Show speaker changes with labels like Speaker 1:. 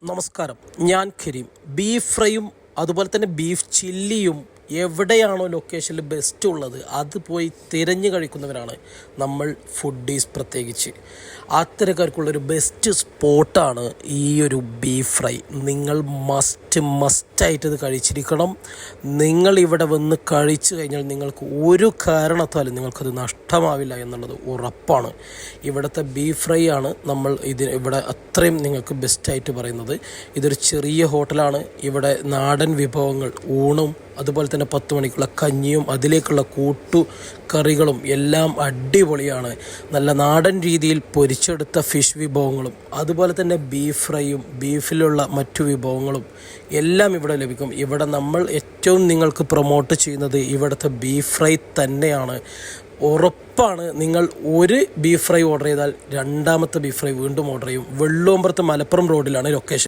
Speaker 1: നമസ്കാരം, ഞാൻ കരീം. ബീഫ് ഫ്രൈയും അതുപോലെ തന്നെ ബീഫ് ചില്ലിയും എവിടെയാണോ ലൊക്കേഷനിൽ ബെസ്റ്റ് ഉള്ളത് അത് പോയി തിരഞ്ഞു കഴിക്കുന്നവരാണ് നമ്മൾ ഫുഡീസ്. പ്രത്യേകിച്ച് അത്തരക്കാർക്കുള്ളൊരു ബെസ്റ്റ് സ്പോട്ടാണ് ഈ ഒരു ബീഫ് ഫ്രൈ. നിങ്ങൾ മസ്റ്റായിട്ട് ഇത് കഴിച്ചിരിക്കണം. നിങ്ങൾ ഇവിടെ വന്ന് കഴിച്ചു കഴിഞ്ഞാൽ നിങ്ങൾക്ക് ഒരു കാരണത്താലും നിങ്ങൾക്കത് നഷ്ടമാവില്ല എന്നുള്ളത് ഉറപ്പാണ്. ഇവിടുത്തെ ബീഫ് ഫ്രൈ ആണ് നമ്മൾ ഇവിടെ അത്രയും നിങ്ങൾക്ക് ബെസ്റ്റായിട്ട് പറയുന്നത്. ഇതൊരു ചെറിയ ഹോട്ടലാണ്. ഇവിടെ നാടൻ വിഭവങ്ങൾ, ഊണും അതുപോലെ തന്നെ 10 മണിക്കുള്ള കഞ്ഞിയും അതിലേക്കുള്ള കൂട്ടുകറികളും എല്ലാം അടിപൊളിയാണ്. നല്ല നാടൻ രീതിയിൽ പൊരിച്ചെടുത്ത ഫിഷ് വിഭവങ്ങളും അതുപോലെ തന്നെ ബീഫ് ഫ്രൈയും ബീഫിലുള്ള മറ്റു വിഭവങ്ങളും എല്ലാം ഇവിടെ ലഭിക്കും. ഇവിടെ നമ്മൾ ഏറ്റവും നിങ്ങൾക്ക് പ്രൊമോട്ട് ചെയ്യുന്നത് ഇവിടുത്തെ ബീഫ് ഫ്രൈ തന്നെയാണ്. ഉറപ്പാണ്, നിങ്ങൾ ഒരു ബീഫ് ഫ്രൈ ഓർഡർ ചെയ്താൽ രണ്ടാമത്തെ ബീഫ് ഫ്രൈ വീണ്ടും ഓർഡർ ചെയ്യും. വെള്ളോമ്പുറത്ത് മലപ്പുറം റോഡിലാണ് ലൊക്കേഷൻ.